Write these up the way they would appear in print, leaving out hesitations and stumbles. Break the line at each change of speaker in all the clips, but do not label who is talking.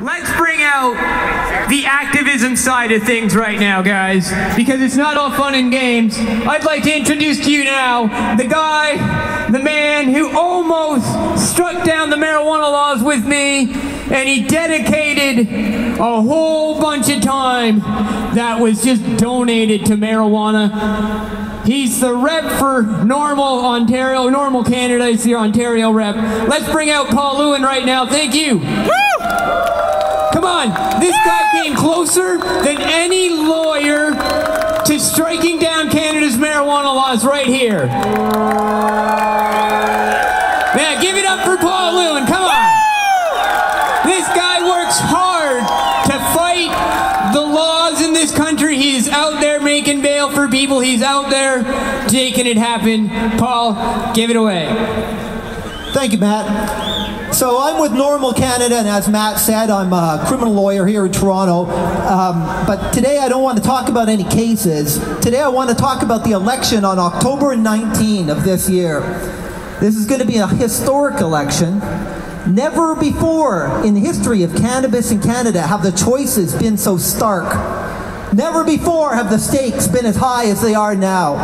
Let's bring out the activism side of things right now, guys, because it's not all fun and games. I'd like to introduce to you now the guy, the man who almost struck down the marijuana laws with me, and he dedicated a whole bunch of time that was just donated to marijuana. He's the rep for NORML Canada. He's the Ontario rep. Let's bring out Paul Lewin right now. Thank you. Woo! Come on, this guy came closer than any lawyer to striking down Canada's marijuana laws right here. Man, give it up for Paul Lewin, come on. This guy works hard to fight the laws in this country. He's out there making bail for people. He's out there making it happen. Paul, give it away.
Thank you, Matt. So I'm with NORML Canada, and as Matt said, I'm a criminal lawyer here in Toronto. But today I don't want to talk about any cases. Today I want to talk about the election on October 19 of this year. This is going to be a historic election. Never before in the history of cannabis in Canada have the choices been so stark. Never before have the stakes been as high as they are now.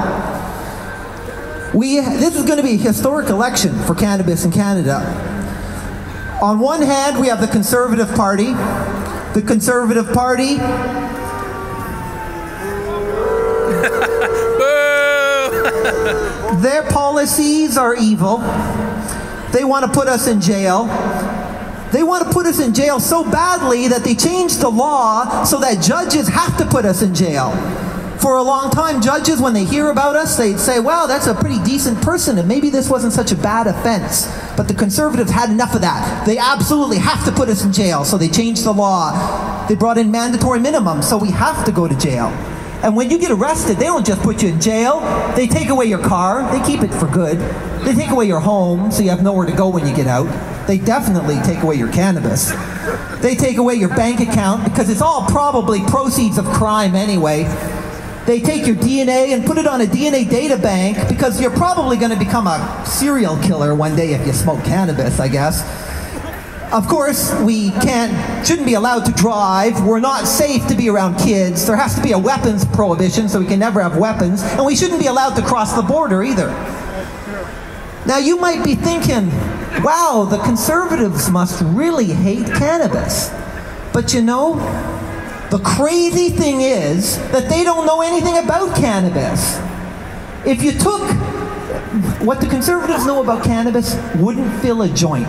This is going to be a historic election for cannabis in Canada. On one hand, we have the Conservative Party. The Conservative Party their policies are evil. They want to put us in jail. They want to put us in jail so badly that they changed the law so that judges have to put us in jail. For a long time, judges, when they hear about us, they'd say, well, that's a pretty decent person, and maybe this wasn't such a bad offense. But the Conservatives had enough of that. They absolutely have to put us in jail, so they changed the law. They brought in mandatory minimums, so we have to go to jail. And when you get arrested, they don't just put you in jail. They take away your car. They keep it for good. They take away your home, so you have nowhere to go when you get out. They definitely take away your cannabis. They take away your bank account, because it's all probably proceeds of crime anyway. They take your DNA and put it on a DNA data bank, because you're probably going to become a serial killer one day if you smoke cannabis, I guess. Of course, we shouldn't be allowed to drive. We're not safe to be around kids. There has to be a weapons prohibition, so we can never have weapons. And we shouldn't be allowed to cross the border either. Now, you might be thinking, wow, the Conservatives must really hate cannabis. But you know, the crazy thing is that they don't know anything about cannabis. If you took what the Conservatives know about cannabis, wouldn't fill a joint.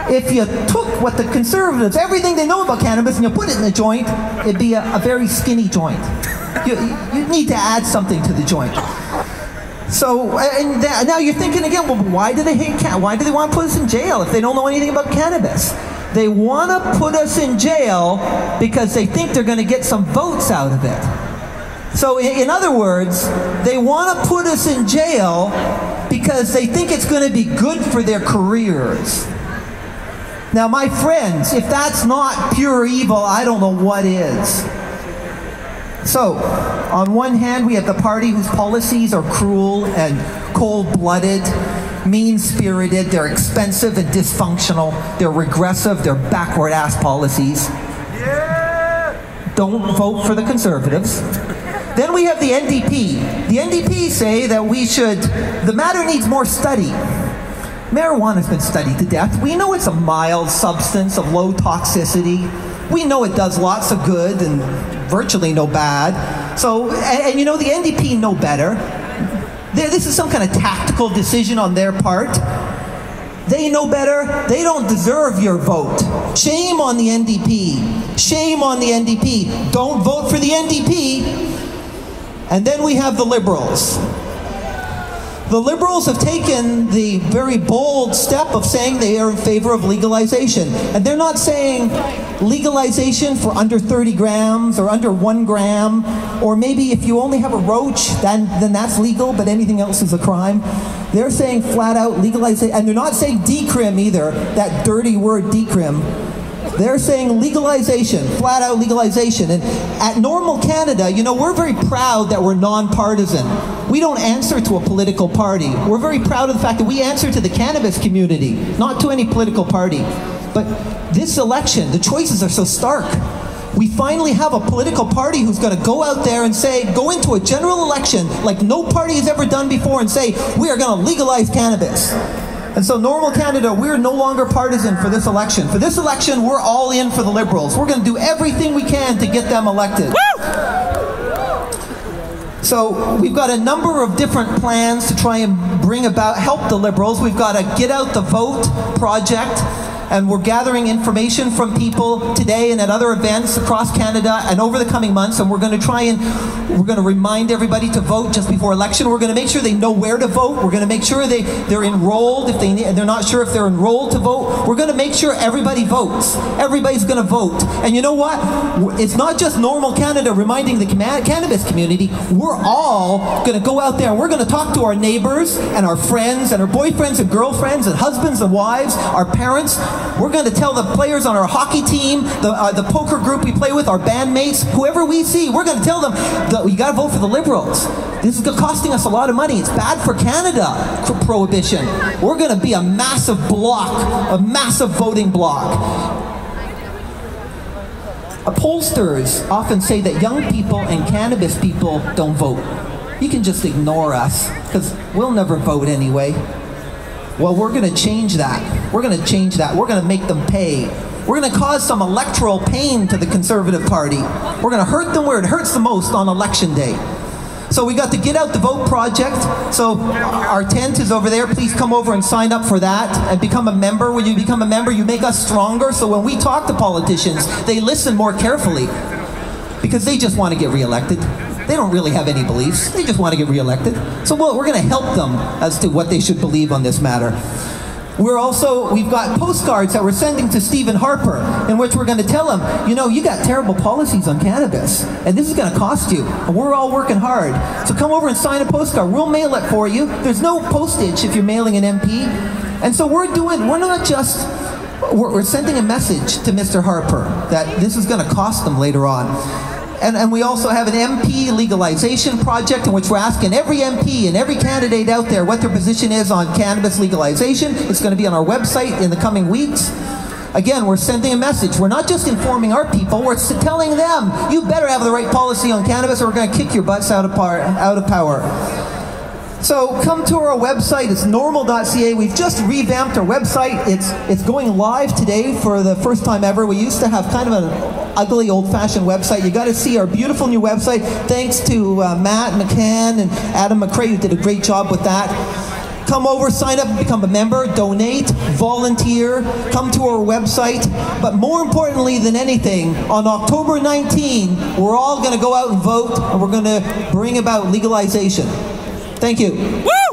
If you took what the Conservatives, everything they know about cannabis, and you put it in a joint, it'd be a very skinny joint. You need to add something to the joint. So, now you're thinking again, well, why do they hate cannabis? Why do they want to put us in jail if they don't know anything about cannabis? They want to put us in jail because they think they're going to get some votes out of it. So in other words, they want to put us in jail because they think it's going to be good for their careers. Now, my friends, if that's not pure evil, I don't know what is. So, on one hand, we have the party whose policies are cruel and cold-blooded, mean-spirited, they're expensive and dysfunctional, they're regressive, they're backward-ass policies. Yeah. Don't vote for the Conservatives. Then we have the NDP. The NDP say that the matter needs more study. Marijuana's been studied to death. We know it's a mild substance of low toxicity. We know it does lots of good and virtually no bad. So, and you know, the NDP know better. This is some kind of tactical decision on their part. They know better. They don't deserve your vote. Shame on the NDP. Shame on the NDP. Don't vote for the NDP. And then we have the Liberals. The Liberals have taken the very bold step of saying they are in favor of legalization. And they're not saying legalization for under 30 grams or under 1 gram, or maybe if you only have a roach, then that's legal, but anything else is a crime. They're saying flat out legalization, and they're not saying decrim either, that dirty word decrim. They're saying legalization, flat out legalization. And at NORML Canada, you know, we're very proud that we're nonpartisan. We don't answer to a political party. We're very proud of the fact that we answer to the cannabis community, not to any political party. But this election, the choices are so stark. We finally have a political party who's going to go out there and say, go into a general election like no party has ever done before and say, we are going to legalize cannabis. And so NORML Canada, we're no longer partisan for this election. For this election, we're all in for the Liberals. We're going to do everything we can to get them elected. Woo! So we've got a number of different plans to try and help the Liberals. We've got a Get Out the Vote project, and we're gathering information from people today and at other events across Canada and over the coming months, and we're going to remind everybody to vote just before election. We're going to make sure they know where to vote. We're going to make sure they're enrolled if they're not sure if they're enrolled to vote. We're going to make sure everybody votes. Everybody's going to vote. And you know what? It's not just NORML Canada reminding the cannabis community. We're all going to go out there and we're going to talk to our neighbors and our friends and our boyfriends and girlfriends and husbands and wives, our parents. We're going to tell the players on our hockey team, the poker group we play with, our bandmates, whoever we see, we're going to tell them that you got to vote for the Liberals. This is costing us a lot of money. It's bad for Canada, prohibition. We're going to be a massive bloc, a massive voting bloc. Pollsters often say that young people and cannabis people don't vote. You can just ignore us, because we'll never vote anyway. Well, we're going to change that. We're going to change that. We're going to make them pay. We're going to cause some electoral pain to the Conservative Party. We're going to hurt them where it hurts the most on election day. So we got the Get Out the Vote project. So our tent is over there. Please come over and sign up for that and become a member. When you become a member, you make us stronger. So when we talk to politicians, they listen more carefully because they just want to get reelected. They don't really have any beliefs. They just want to get reelected. So we're going to help them as to what they should believe on this matter. We've got postcards that we're sending to Stephen Harper in which we're going to tell him, you know, you got terrible policies on cannabis and this is going to cost you. And we're all working hard. So come over and sign a postcard. We'll mail it for you. There's no postage if you're mailing an MP. And so we're sending a message to Mr. Harper that this is going to cost them later on. And we also have an MP legalization project in which we're asking every MP and every candidate out there what their position is on cannabis legalization. It's going to be on our website in the coming weeks. Again, we're sending a message. We're not just informing our people, we're telling them, you better have the right policy on cannabis or we're going to kick your butts out of power. So come to our website. It's norml.ca. We've just revamped our website. It's going live today for the first time ever. We used to have kind of an ugly, old-fashioned website. You got to see our beautiful new website. Thanks to Matt McCann and Adam McCrae, who did a great job with that. Come over, sign up, become a member, donate, volunteer, come to our website. But more importantly than anything, on October 19, we're all going to go out and vote, and we're going to bring about legalization. Thank you. Woo!